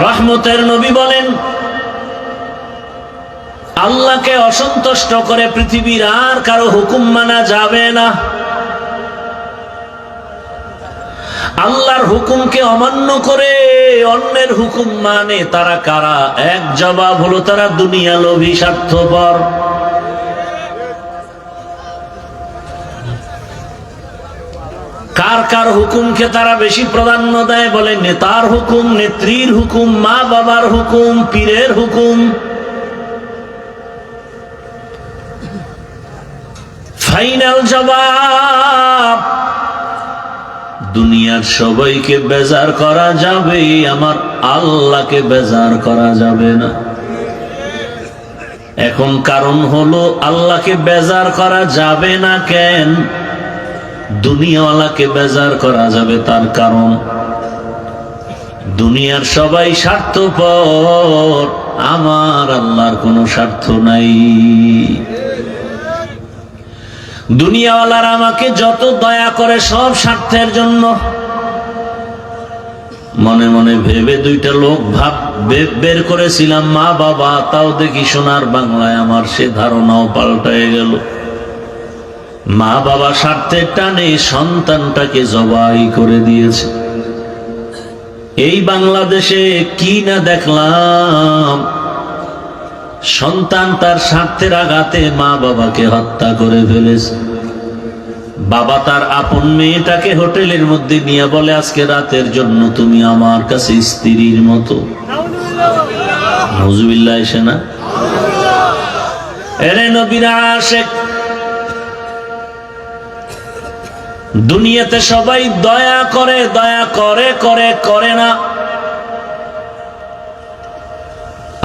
রহমতের নবী বলেন, আল্লাহকে অসন্তুষ্ট করে পৃথিবীর আর কারো হুকুম মানা যাবে না। আল্লাহর হুকুমকে অমান্য করে অন্যের হুকুম মানে তারা কারা? এক জবাব হলো, তারা দুনিয়া লোভী, স্বার্থপর। কার কার হুকুমকে তারা বেশি প্রাধান্য দেয়? বলে নেতার হুকুম, নেত্রীর হুকুম, মা বাবার হুকুম, পীরের হুকুম। ফাইনাল জবাব, দুনিয়ার সবাইকে বেজার করা যাবে, আমার আল্লাহকে বেজার করা যাবে না। এখন কারণ হলো, আল্লাহকে বেজার করা যাবে না কেন? দুনিয়াওয়ালাকে বেজার করা যাবে তার কারণ, দুনিয়ার সবাই স্বার্থপর, আমার আল্লাহর কোনো স্বার্থ নাই। দুনিয়াওয়ালারা আমাকে যত দয়া করে সব স্বার্থের জন্য। মনে মনে ভেবে দুইটা লোক বের করেছিলাম, মা বাবা, তাও দেখি সোনার বাংলায় আমার সে ধারণাও পাল্টায় গেল। মা বাবা স্বার্থের টানে সন্তানটাকে জবাই করে দিয়েছে। এই বাংলাদেশে কি না দেখলাম, সন্তান তার স্বার্থের আঘাতে মা বাবাকে হত্যা করে ফেলেছে। বাবা তার আপন মেয়েটাকে হোটেলের মধ্যে নিয়ে বলে, আজকে রাতের জন্য তুমি আমার কাছে স্ত্রীর মতো। নাউজুবিল্লাহ, এসে না এরে নবীর আশিক। দুনিয়াতে সবাই দয়া করে, দয়া করে করে করে না,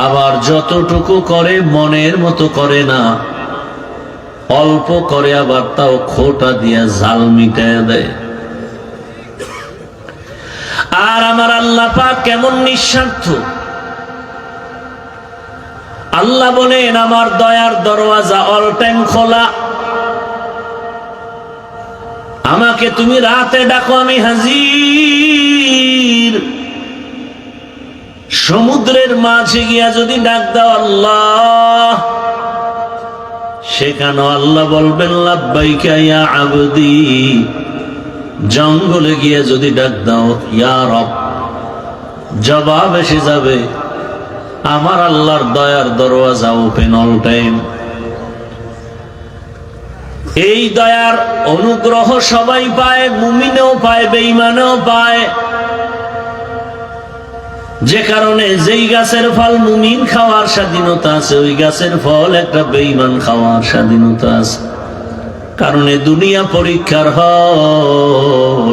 আবার যতটুকু করে মনের মতো করে না, অল্প করে, আবার তাও খোটা দিয়া জাল মিটায় দেয়। আর আমার আল্লাহ পাক কেমন নিঃস্বার্থ! আল্লাহ বলেন, আমার দয়ার দরওয়াজা অল টাইম খোলা। আমাকে তুমি রাতে ডাকো, আমি হাজির। সমুদ্রের মাঝে গিয়া যদি ডাক দাও আল্লাহ, সেখানে আল্লাহ বলবেন লাব্বাইকা ইয়া আবদি। জঙ্গলে গিয়ে যদি ডাক দাও ইয়া রব, জবাব এসে যাবে। আমার আল্লাহর দয়ার দরওয়াজা ওপেন অল টাইম। এই দয়ার অনুগ্রহ সবাই পায়, মুমিনেও পায়, বেঈমানেও পায়। যে কারণে যেই গাছের ফল মুমিন খাওয়ার স্বাধীনতা আছে, ওই গাছের ফল একটা বেঈমান খাওয়ার স্বাধীনতা আছে। কারণ দুনিয়া পরীক্ষার হল,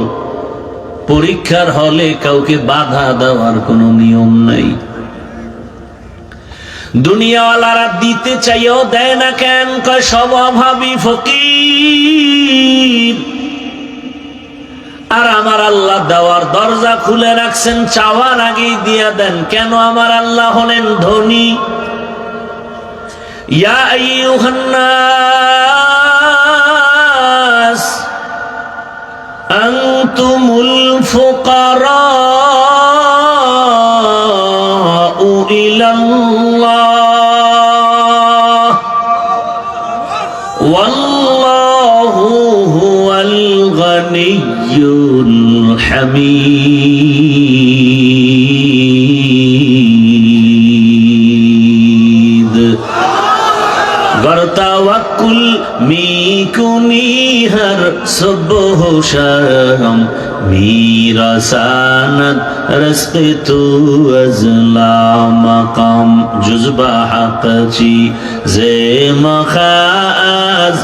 পরীক্ষার হলে কাউকে বাধা দেওয়ার কোনো নিয়ম নাই। দুনিয়াওয়ালারা দিতে চাইও দেয় না কেন? কয় সব অভাবী, ফকির। আর আমার আল্লাহ দেওয়ার দরজা খুলে রাখছেন, চাওয়ার আগেই দিয়া দেন। কেন? আমার আল্লাহ হলেন ধনী। ইয়া আইয়ুহান নাস আনতুমুল ফুকারাউ ইলাল্লাহ ওয়াল্লাহু হুয়াল গনিয়্যুল হামিদ। गर तवक्कुल मीकुनी हर सुबह शाम, मेरा सानद रस्ते तू अजला मकाम। जुज़बा हक़ची ज़े मखाज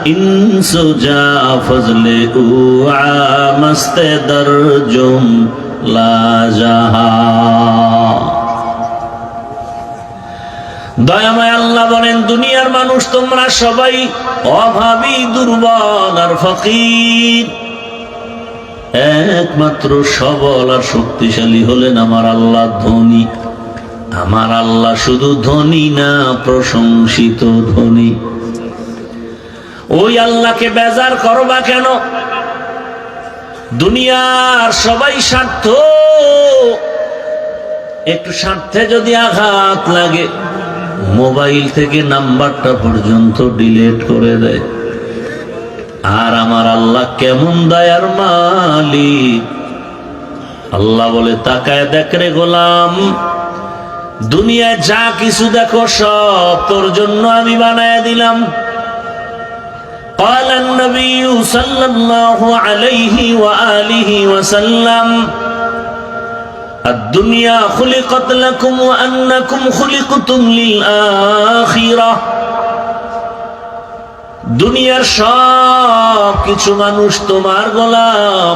इंसुजा फजले उआ मस्ते दरजुम ला जहा। দয়াময় আল্লাহ বলেন, দুনিয়ার মানুষ তোমরা সবাই অভাবী, দুর্বল আর ফকির। একমাত্র সবল আর শক্তিশালী হলেন আমার আল্লাহ, ধনী। আমার আল্লাহ শুধু ধনী না, প্রশংসিত ধনী। ওই আল্লাহকে বেজার করবা কেন? দুনিয়ার সবাই স্বার্থ, একটু স্বার্থে যদি আঘাত লাগে মোবাইল থেকে নাম্বারটা পর্যন্ত ডিলিট করে দেয়। আর আমার আল্লাহ কেমন দয়ার মালিক। আল্লাহ বলে, তাকায় দেখ রে গোলাম, দুনিয়ায় যা কিছু দেখো সব তোর জন্য আমি বানায় দিলাম। قال النبي صلى الله عليه وآله وسلم الدنيا خلقت لكم وأنكم خلقتم للآخرة। দুনিয়ার সব কিছু মানুষ তোমার গোলাম,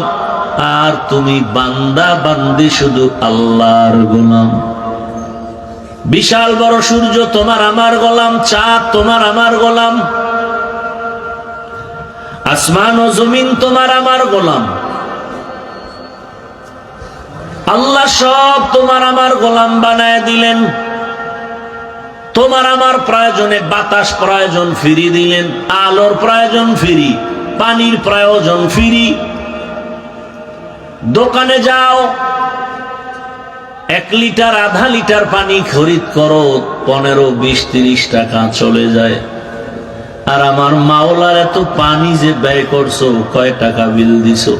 আর তুমি বান্দা বান্দি শুধু আল্লাহর গোলাম। বিশাল বড় সূর্য তোমার আমার গোলাম, চাঁদ তোমার আমার গোলাম, আসমান ও জমিন তোমার আমার গোলাম। আল্লাহ সব তোমার আমার গোলাম বানায় দিলেন। তোমার আমার প্রয়োজনে বাতাস প্রয়োজন ফ্রি দিলেন, আলোর প্রয়োজন ফ্রি, পানির প্রয়োজন ফ্রি। দোকানে যাও, 1 লিটার আধা লিটার পানি খরিদ করো, 15, 20, 30 টাকা চলে যায়। আর আমার মাওলার এত পানি যে ব্যয় করছো, কয় টাকা বিল দিছো?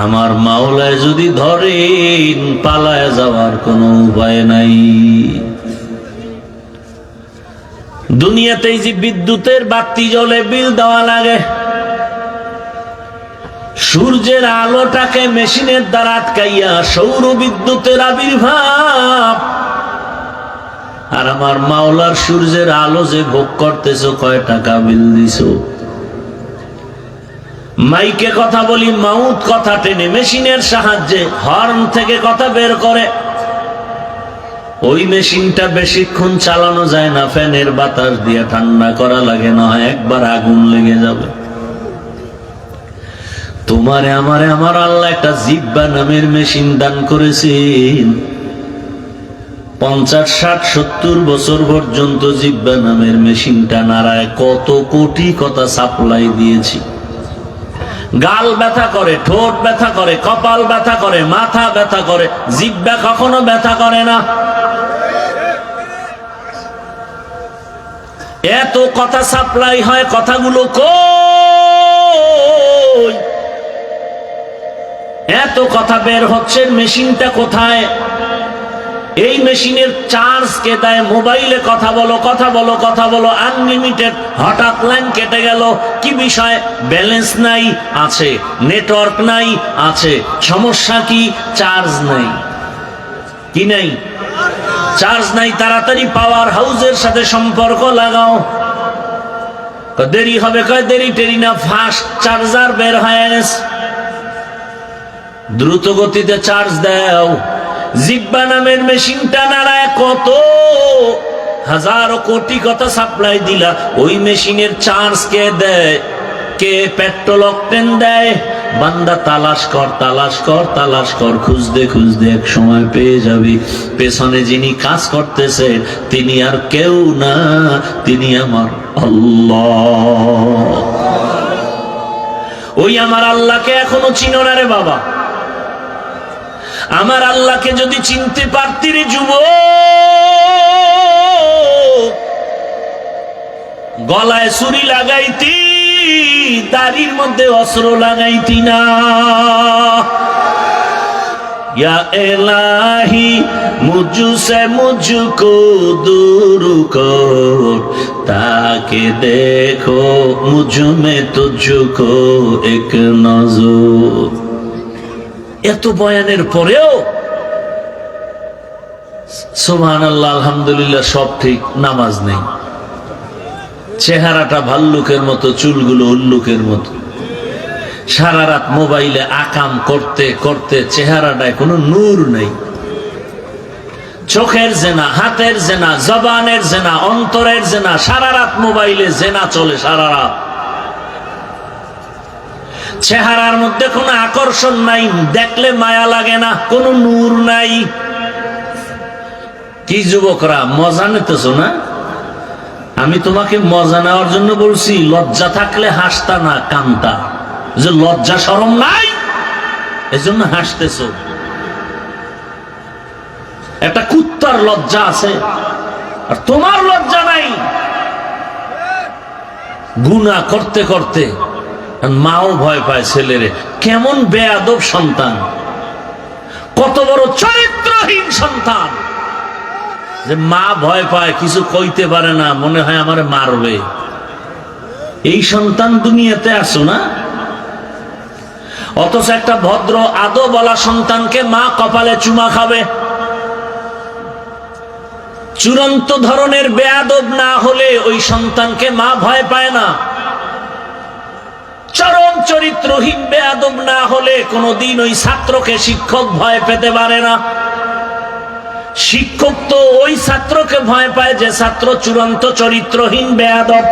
আমার মাওলায় যদি ধরেন, পালায় যাওয়ার কোনো উপায় নাই। দুনিয়াতেই যে বিদ্যুতের বাতি জ্বলে বিল দেওয়া লাগে, সূর্যের আলোটাকে মেশিনের দ্বারা আটকাইয়া সৌর বিদ্যুতের আবির্ভাব। আর আমার মাওলার সূর্যের আলো যে ভোগ করতেছো, কয় টাকা বিল দিছো? মাইকে কথা বলি, মাউথ কথা টেনে মেশিনের সাহায্যে হর্ন থেকে কথা বের করে। ওই মেশিনটা বেশিক্ষণ চালানো যায় না, ফ্যানের বাতাস দিয়ে ঠান্ডা করা লাগে, না একবার আগুন লেগে যাবে। তোমারে আমারে আমার আল্লাহ একটা জিহ্বা নামের মেশিন দান করেছেন। 50, 60, 70 বছর পর্যন্ত জিহ্বা নামের মেশিনটা নাড়ায় কত কোটি কথা সাপ্লাই দিয়েছি। গাল ব্যথা করে, ঠোঁট ব্যথা করে, কপাল ব্যথা করে, মাথা ব্যথা করে, জিহ্বা কখনো ব্যথা করে না। এত কথা সাপ্লাই হয়, কথাগুলো কই? এত কথা বের হচ্ছে, মেশিনটা কোথায়? এই মেশিনের চার্জ কে দেয়? মোবাইলে কথা বলো, কথা বলো, কথা বলো, আনলিমিটেড। হঠাৎ লাইন কেটে গেল, কি বিষয়? ব্যালেন্স নাই, আছে। নেটওয়ার্ক নাই, আছে। সমস্যা কি? চার্জ নাই। কি নাই? চার্জ নাই। তাড়াতাড়ি পাওয়ার হাউসের সাথে সম্পর্ক লাগাও। দেরি হবে, কয় দেরি টেরি না, ফাস্ট চার্জার বের হয়ে গেছে, দ্রুত গতিতে চার্জ দাও। জিহ্বা নামের মেশিনটা নাড়ায় কত হাজারো কোটি কথা সাপ্লাই দিলা, ওই মেশিনের চার্জ কে দেয়? কে পেট্রোল অকটেন দেয়? বান্দা তালাশ কর, তালাশ কর, তালাশ কর, খুঁজতে খুঁজতে এক সময় পেয়ে যাবি। পেছনে যিনি কাজ করতেছে তিনি আর কেউ না, তিনি আমার আল্লাহ। ওই আমার আল্লাহকে এখনো চিনো না রে বাবা? আমার আল্লাহকে যদি চিনতে পারতি রে যুবক, গলায় ছুরি লাগাইতি, দাড়ির মধ্যে অস্ত্র লাগাইতি না। ইয়া ইলাহি মুঝসে মুঝকো দূর কর, তাকে দেখো মুঝ মে তুঝকো এক নজর। এত বয়ানের পরেও সুবহানাল্লাহ, আলহামদুলিল্লাহ, সব ঠিক, নামাজ নেই। চেহারাটা ভাল্লুকের মতো, চুলগুলো উল্লুকের মতো। সারা রাত মোবাইলে আকাম করতে করতে চেহারাটায় কোনো নূর নেই। চোখের জেনা, হাতের জেনা, জবানের জেনা, অন্তরের জেনা। সারা রাত মোবাইলে জেনা চলে, সারা রাত। চেহারার মধ্যে কোনো আকর্ষণ নাই, দেখলে মায়া লাগে না, কোনো নূর নাই। কি যুবকরা, মজা নিতেছ না? আমি তোমাকে মজা নেওয়ার জন্য বলছি। লজ্জা থাকলে হাসতা না, কানতা। যে লজ্জা শরম নাই, এজন্য হাসতেছ। একটা কুত্তার লজ্জা আছে, আর তোমার লজ্জা নাই। গুনাহ করতে করতে মাও ভয় পায় ছেলেরে। কেমন বেয়াদব সন্তান, কত বড় চরিত্রহীন সন্তান যে মা ভয় পায়, কিছু কইতে পারে না, মনে হয় আমারে মারবে। এই সন্তান দুনিয়াতে আসো না। অথচ একটা ভদ্র আদবওয়ালা সন্তানকে মা কপালে চুমা খাবে। চূড়ান্ত ধরনের বেয়াদব না হলে ওই সন্তানকে মা ভয় পায় না। চরম চরিত্রহীন বেয়াদব না হলে কোনদিন ওই ছাত্রকে শিক্ষক ভয় পেতে পারে না। শিক্ষক তো ওই ছাত্রকে ভয় পায় যে ছাত্র চূড়ান্ত চরিত্রহীন বেয়াদব।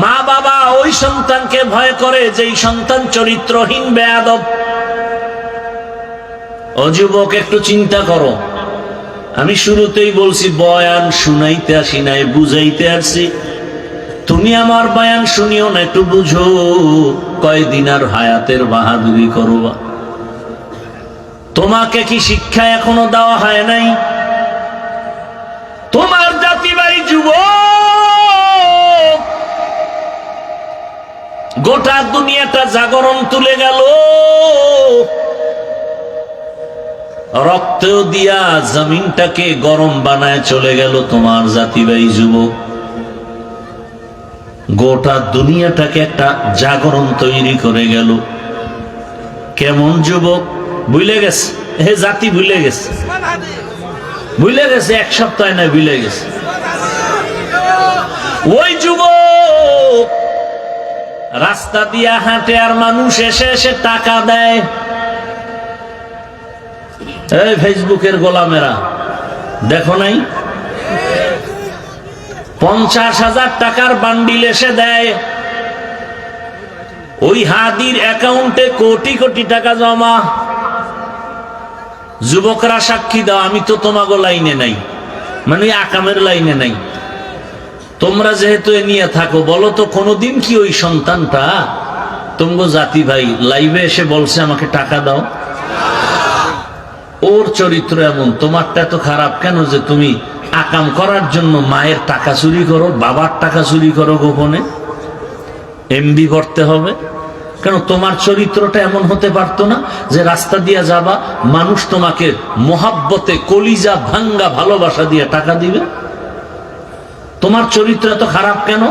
মা বাবা ওই সন্তানকে ভয় করে যেই সন্তান চরিত্রহীন বেয়াদব। ও যুবক, একটু চিন্তা করো। আমি শুরুতেই বলছি বয়ান শুনাইতে আসি নাই, বুঝাইতে আসছি। তুমি আমার বয়ান শুনিও না, একটু বুঝো। কয়দিন আর হায়াতের বাহাদুরি করবা? তোমাকে কি শিক্ষা এখনো দেওয়া হয় নাই? তোমার জাতি ভাই যুবক, গোটা দুনিয়াটা জাগরণ তুলে গেল। রক্ত দিয়া জমিনটাকে গরম বানায় চলে গেল তোমার জাতি ভাই যুবক। গোটা দুনিয়াটাকে একটা জাগরণ তৈরি করে গেল। কেমন যুবক? ভুলে গেছে, হে জাতি ভুলে গেছে, ভুলে গেছে, এক সপ্তাহ না ভুলে গেছে। ওই যুবক রাস্তা দিয়া হাঁটে আর মানুষ এসে এসে টাকা দেয়। এই ফেসবুকের গোলামেরা দেখো নাই? 50,000 টাকার বান্ডিল এসে দেয়। ওই হাদির অ্যাকাউন্টে কোটি কোটি টাকা জমা। যুবকরা সাক্ষী দাও, আমি তো তোমাগো লাইনে নাই, মানে আকামের লাইনে নাই। তোমরা যেহেতু এ নিয়ে থাকো, বলো তো কোনদিন কি ওই সন্তানটা তোমগো জাতি ভাই লাইভে এসে বলছে আমাকে টাকা দাও? ওর চরিত্র এমন, তোমারটা এত খারাপ কেন যে তুমি আকাম করার জন্য মায়ের টাকা চুরি করো, বাবার টাকা চুরি করো গোপনে? এমবি করতে হবে কেন? তোমার চরিত্রটা এমন হতে পারতো না যে রাস্তা দিয়ে যাবা, মানুষ তোমাকে মোহাব্বতে কলিজা ভাঙ্গা ভালোবাসা দিয়ে টাকা দিবে? তোমার চরিত্র এত খারাপ কেন?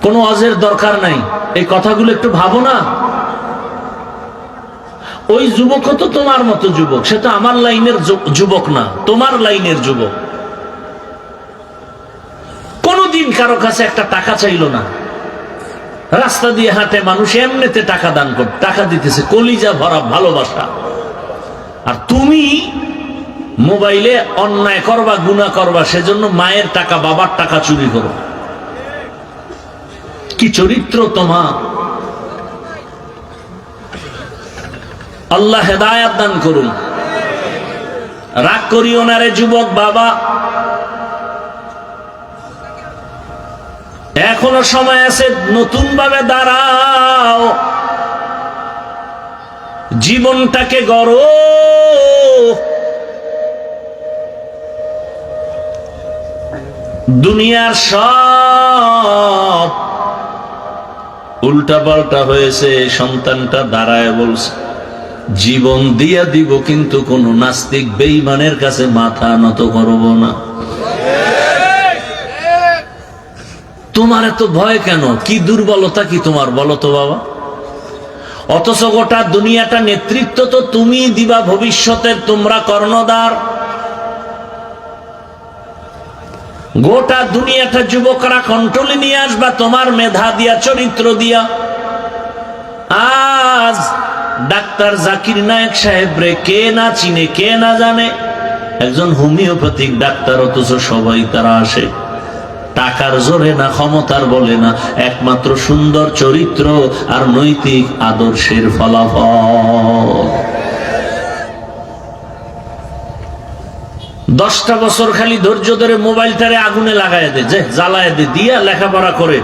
কোনো অজের দরকার নাই। এই কথাগুলো একটু ভাবো না। ওই যুবক তো তোমার মতো যুবক, সে তো আমার লাইনের যুবক না, তোমার লাইনের যুবক। কোনদিন কারো কাছে একটা টাকা চাইলো না। রাস্তা দিয়ে হাঁটে মানুষ, এমনিতে টাকা দান কর, টাকা দিতেছে, কলিজা ভরা ভালোবাসা। আর তুমি মোবাইলে অন্যায় করবা, গুনাহ করবা, সেজন্য মায়ের টাকা বাবার টাকা চুরি করো। কি চরিত্র তোমার! আল্লাহ হেদায়েত দান করুন। রাগ করিও না রে যুবক বাবা, এখনো সময় আছে, নতুন ভাবে দাঁড়াও, জীবনটাকে গড়ো। দুনিয়ার সব উল্টা পাল্টা হয়েছে। সন্তানটা দাঁড়ায় বলছে জীবন দিয়া দিব, কিন্তু কোন নাস্তিক বেঈমানের কাছে মাথা নত করব না। তোমার এত ভয় কেন? কি দুর্বলতা কি তোমার, বলো তো বাবা? অথচ গোটা দুনিয়াটা নেতৃত্ব তো তুমি দিবা ভবিষ্যতের, তোমরা কর্ণধার। গোটা দুনিয়াটা যুবকরা কন্ট্রোলে নিয়ে আসবা তোমার মেধা দিয়া, চরিত্র দিয়া। আজ ডাক্তার জাকির নায়েক সাহেব রে কে না চিনে, কে না জানে? একজন হোমিওপ্যাথিক ডাক্তার, অথচ সবাই তারা আসে টাকার জোরে না, ক্ষমতার বলে না, একমাত্র সুন্দর চরিত্র আর নৈতিক আদর্শের ফলাফল। 10টা বছর খালি ধৈর্য ধরে মোবাইলটারে আগুনে লাগায় দে, যে জ্বালায় দে, দিয়া লেখাপড়া করে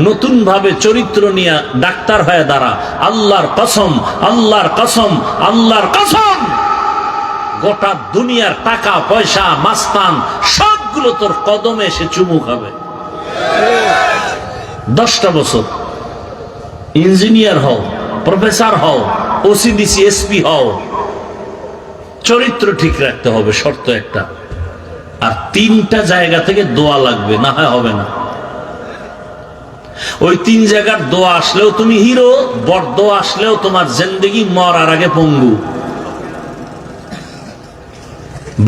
নতুন ভাবে চরিত্র নিয়ে ডাক্তার হয়ে দাঁড়া। আল্লাহর কসম, আল্লাহর কসম, আল্লাহর কসম, গোটা দুনিয়ার টাকা পয়সা মাস্তান সবগুলো তোর কদমে এসে চুমু খাবে। 10টা বছর ইঞ্জিনিয়ার হও, প্রফেসর হও, ওসিডিসি এসপি হও, চরিত্র ঠিক রাখতে হবে, শর্ত একটা। আর 3টা জায়গা থেকে দোয়া লাগবে, না হয় হবে না। ওই 3 জায়গার দোয়া আসলেও তুমি হিরো, বরদোয়া আসলেও তোমার জিন্দেগি মরার আগে পঙ্গু।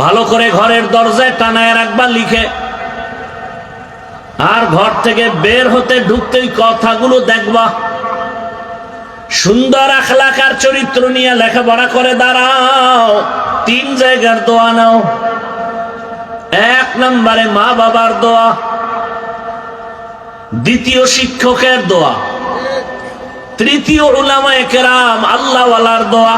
ভালো করে ঘরের দরজায় টানায় রাখবা লিখে, আর ঘর থেকে বের হতে ঢুকতেই কথাগুলো দেখবা। সুন্দর আখলাক আর চরিত্র নিয়ে লেখাপড়া করে দাঁড়াও। 3 জায়গার দোয়া নাও। 1 নম্বরে মা বাবার দোয়া, 2য় শিক্ষকের দোয়া, 3য় উলামায়ে কেরাম আল্লাহওয়ালার দোয়া।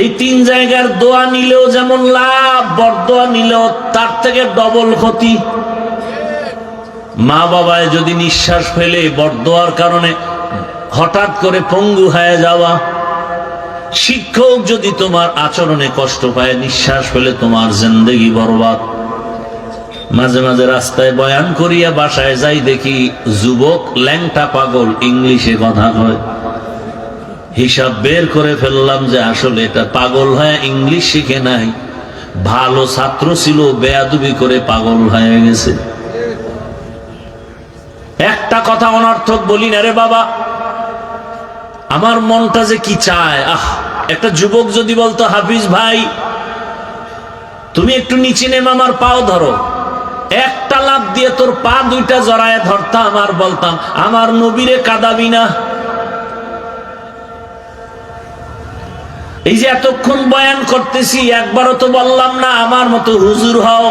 এই 3 জায়গার দোয়া নিলেও যেমন লাভ, বরদোয়া নিলেও তার থেকে ডবল ক্ষতি। মা বাবায় যদি নিঃশ্বাস ফেলে বরদোয়ার কারণে হঠাৎ করে পঙ্গু হয়ে যাওয়া, শিক্ষক যদি তোমার আচরণে কষ্ট পায়, নিঃশ্বাস ফেলে তোমার জিন্দেগি বরবাদ। মাঝে মাঝে রাস্তায় বয়ান করিয়া বাসায় যাই, দেখি যুবক ল্যাংটা পাগল ইংলিশে কথা কয়। হিসাব বের করে ফেললাম যে আসলে এটা পাগল হয়ে ইংলিশ শিখে নাই, ভালো ছাত্র ছিল, বেয়াদবি করে পাগল হয়ে গেছে। একটা কথা অনর্থক বলি না রে বাবা, আমার মনটা যে কি চায়। একটা যুবক যদি বলতো, হাফিজ ভাই তুমি একটু নিচে নেমে আমার পাও ধরো, একটা লাফ দিয়ে তোর পা 2টা জড়ায় ধরতাম আর বলতাম আমার নবীরে কাঁদাবি না। এই যে এতক্ষণ বয়ান করতেছি, একবারও তো বললাম না আমার মতো হুজুর হও,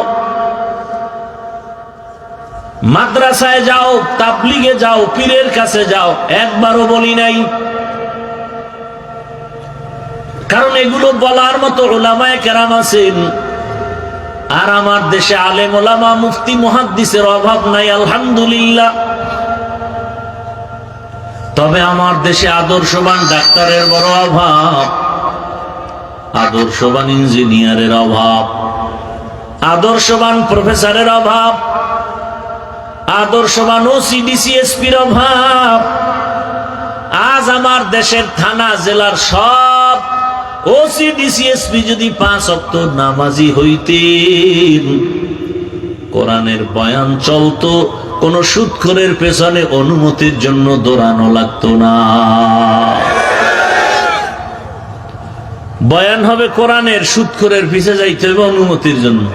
মাদ্রাসায় যাও, তাবলিগে যাও, পীরের কাছে যাও, একবারও বলি নাই। কারণ এগুলো বলার মতো উলামায়ে কেরাম আছেন। আর আমার দেশে আলেম ওলামা মুফতি মুহাদ্দিসের অভাব নাই, আলহামদুলিল্লাহ। তবে আমার দেশে আদর্শবান ডাক্তারের বড় অভাব, আদর্শবান ইঞ্জিনিয়ারের অভাব, আদর্শবান প্রফেসরের অভাব, আদর্শবান ওসিডিসি এসপির অভাব। আজ আমার দেশের থানা জেলার সব ওসিডিসি এসপি যদি 5 ওয়াক্ত নামাজি হইতেন, কোরআনের বয়ান চলতো, কোন সুদখোরের পেছনে অনুমতির জন্য দৌড়ানো লাগতো না। বয়ান হবে কোরআনের, সুদখোরের পিছে যাইতে হবে অনুমতির জন্য।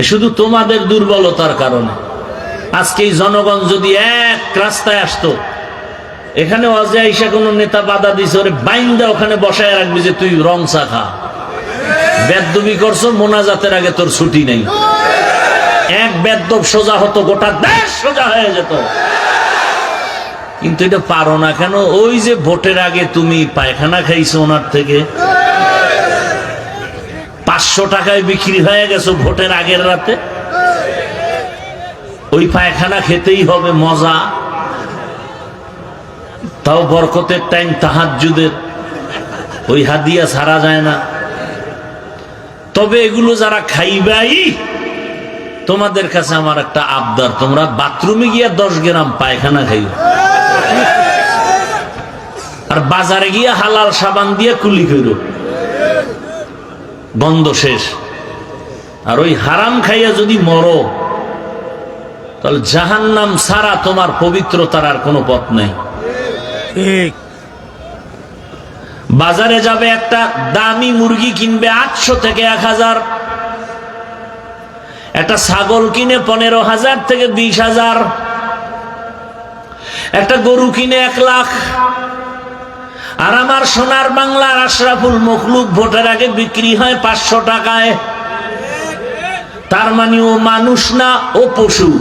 শুধু তোমাদের দুর্বলতার কারণে। আজকে এই জনগণ যদি এক রাস্তায় আসতো, এখানে ওয়াজে আইসা কোন নেতা বাধা দিছে, ওরে বাইন্দা ওখানে বসায় রাখবি যে তুই রং চা খা, বেদবি করছো, মোনাজাতের আগে তোর ছুটি নেই। এক বেদব সোজা হতো, গোটা দেশ সোজা হয়ে যেত। কিন্তু এটা পারো না কেন? ওই যে ভোটের আগে তুমি পায়খানা খাইছো ওনার থেকে, 500 টাকায় বিক্রি হয়ে গেছো ভোটের আগের রাতে। ওই পায়খানা খেতেই হবে, মজা। তাও বরকতের টাইম, তাহাজ্জুদের, ওই হাদিয়া ছাড়া যায় না। তবে এগুলো যারা খাইবাই, তোমাদের কাছে আমার একটা আবদার, তোমরা বাথরুমে গিয়া 10 গ্রাম পায়খানা খাইও, আর বাজারে গিয়া হালাল সাবান দিয়ে কুলি করো, গন্ধ শেষ। আর ওই হারাম খাইয়া যদি মরো, তাহলে জাহান্নাম ছাড়া তোমার পবিত্রতার আর কোনো পথ নেই। বাজারে যাবে, একটা দামি মুরগি কিনবে 800 থেকে 1000, একটা ছাগল কিনে 15,000 থেকে 20,000, একটা গরু কিনে 1 লাখ। আর আমার সোনার বাংলার আশরাফুল মখলুক ভোটের আগে বিক্রি হয় 500 টাকায়। তার মানে ও মানুষ না, ও পশু।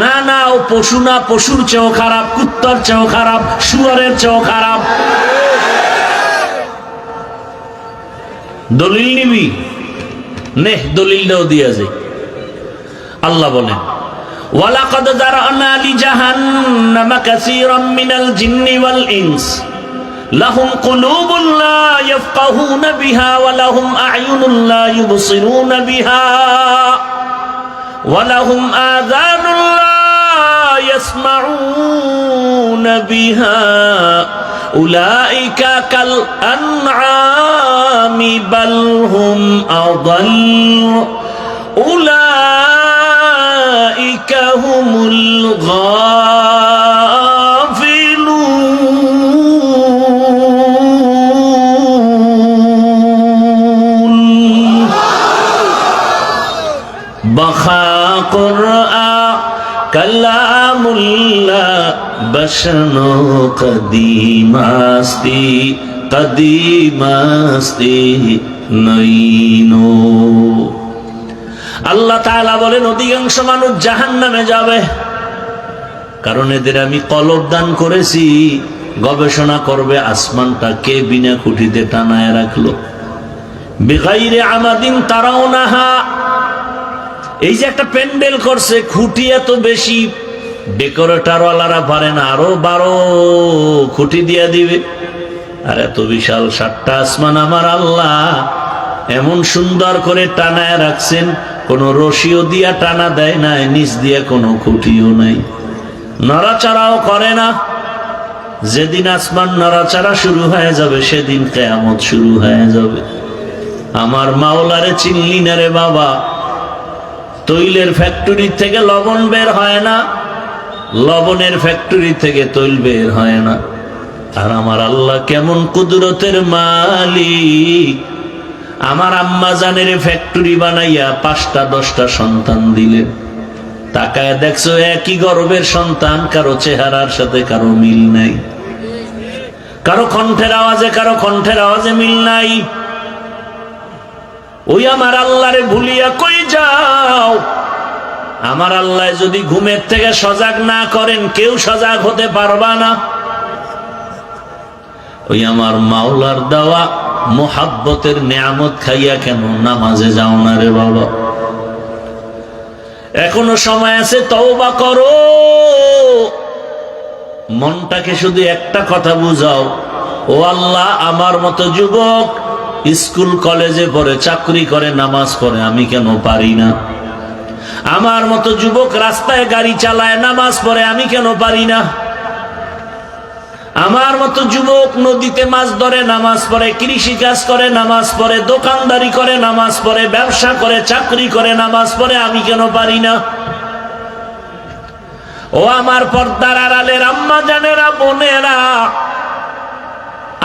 না না, ও পশু না, পশুর চেয়েও খারাপ, কুত্তার চেয়েও খারাপ, শুয়ারের চেয়েও খারাপ। দলিল নিবি নে, দলিলটাও দিয়া যায়। আল্লাহ বলেন, ওয়ালাকাদ যারানা লিজাহান্নামা কাসীরাম মিনাল জিন্নি ওয়াল ইনস লাহুম কুলুবুন লা ইয়াফকাহুনা বিহা ওয়া লাহুম আ'য়ুনুন লা ইউবসিরুনা বিহা ওয়া লাহুম আযানুন লা ইয়াসমাউনা বিহা উলাইকা কাল আনআমি বাল হুম আযাল উলাইকা হুমুল গাফিলুন। বাখা কুরআন কালামুল্লাহ বশনো কদিমাস্তি নইনো। আল্লাহ তাআলা বলেন অধিকাংশ মানুষ জাহান্নামে যাবে, কারণ এদের আমি কলব দান করেছি। গবেষণা করবে আসমানটা কে বিনা খুঁটিতে টানায় রাখলো। বিগাইরে আমাদিন তারাউনাহা, এই যে একটা প্যান্ডেল করছে, খুঁটি এত বেশি, ডেকোরেটর ওয়ালারা পারে না, আরো 12 খুঁটি দিয়া দিবে। আর এত বিশাল 7টা আসমান আমার আল্লাহ এমন সুন্দর করে টানায় রাখছেন, কোন রশিও দিয়া টানা দেয় নাই, নিচ দিয়ে কোনো খুঁটিও নাই, নড়াচড়াও করে না। যেদিন আসমান নড়াচড়া শুরু হয়ে যাবে সেদিন কিয়ামত শুরু হয়ে যাবে। আমার মাওলারে চিনলি না রে বাবা? তৈলের ফ্যাক্টরি থেকে লবণ বের হয় না, লবণের ফ্যাক্টরি থেকে তৈল বের হয় না। আর আমার আল্লাহ কেমন কুদরতের মালিক! আমার আম্মা জানের ফ্যাক্টরি বানাইয়া 5টা 10টা সন্তান দিলেন। তাকায় দেখছো একই গর্ভের সন্তান, কারো চেহারার সাথে কারো মিল নাই, কারো কণ্ঠের আওয়াজে কারো কণ্ঠের আওয়াজে মিল নাই। ওই আমার আল্লাহরে ভুলিয়া কই যাও? আমার আল্লাহ যদি ঘুমের থেকে সজাগ না করেন, কেউ সজাগ হতে পারবা না। ওই আমার মাওলার দেওয়া মোহাব্বতের নেয়ামত খাইয়া কেন নামাজে যাও না রে বাবা? এখনো সময় আছে, তওবা করো। মনটাকে শুধু একটা কথা বুঝাও, ও আল্লাহ, আমার মতো যুবক স্কুল কলেজে পড়ে, চাকরি করে, নামাজ পড়ে, আমি কেন পারি না? আমার মতো যুবক রাস্তায় গাড়ি চালায়, নামাজ পড়ে, আমি কেন পারি না? আমার মতো যুবক নদীতে মাছ ধরে, নামাজ পড়ে, কৃষি কাজ করে, নামাজ পড়ে, দোকানদারি করে, নামাজ পড়ে, ব্যবসা করে, চাকরি করে, নামাজ পড়ে, আমি কেন পারি না? ও আমার পর্দার আড়ালের আম্মা জানেরা, বোনেরা,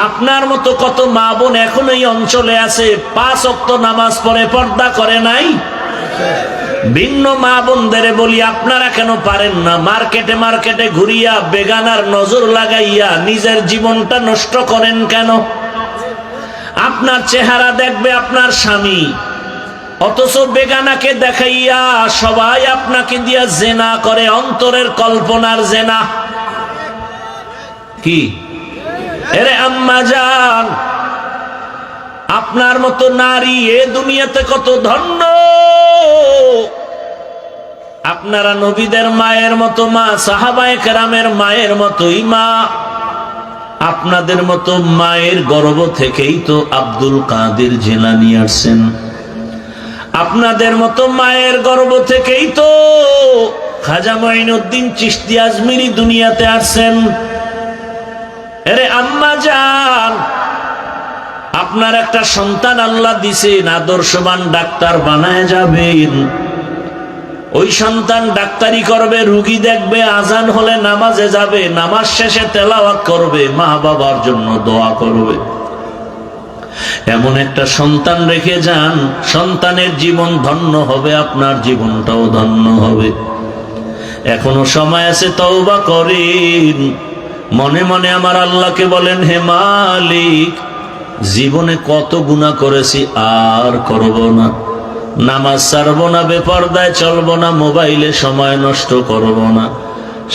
আপনার মতো কত মা বোন এখন এই অঞ্চলে আছে, 5 ওয়াক্ত নামাজ পড়ে, পর্দা করে নাই। ভিন্ন মা বোনদের বলি, আপনারা কেন পারেন না? মার্কেটে মার্কেটে ঘুরিয়া বেগানার নজর লাগাইয়া নিজের জীবনটা নষ্ট করেন কেন? আপনার চেহারা দেখবে আপনার স্বামী, অথচ বেগানাকে দেখাইয়া সবাই আপনাকে দিয়া জেনা করে, অন্তরের কল্পনার জেনা। কি এরে আম্মা জান, আপনার মতো নারী এ দুনিয়াতে কত ধন্য। আপনারা নবীদের মায়ের মতো মা, সাহাবায়ে কেরামের মায়ের মতোই মা। আপনাদের মতো মায়ের গর্ভ থেকেই তো আব্দুল কাদের জিলানী আসছেন। আপনাদের মতো মায়ের গর্ভ থেকেই তো খাজা মঈনুদ্দিন চিশতি আজমিরি দুনিয়াতে আসছেন। আরে আম্মা জান, আপনার একটা সন্তান আল্লাহ দিছেন, আদর্শবান ডাক্তার বানায় যাবেন। ওই সন্তান ডাক্তারি করবে, রুগী দেখবে, আজান হলে নামাজে যাবে, নামাজ শেষে তেলাওয়াত করবে, মা বাবার জন্য দোয়া করবে। এমন একটা সন্তান রেখে যান, সন্তানের জীবন ধন্য হবে, আপনার জীবনটাও ধন্য হবে। এখনো সময় আছে, তওবা করেন। মনে মনে আমার আল্লাহকে বলেন, হে মালিক, জীবনে কত গুনাহ করেছি, আর করব না। নামাজ ছাড়বো না, বেপরদায় চলবো না, মোবাইলে সময় নষ্ট করব না,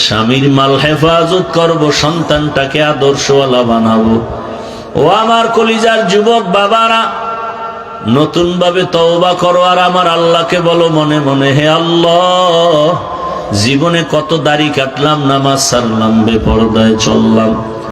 স্বামীর মাল হেফাজত করব, সন্তানটাকে আদর্শওয়ালা বানাবো। ও আমার কলিজার যুবক বাবারা, নতুন ভাবে তওবা করো আর আমার আল্লাহকে বলো মনে মনে, হে আল্লাহ, জীবনে কত দাড়ি কাটলাম, নামাজ ছাড়লাম, বেপরদায় চললাম,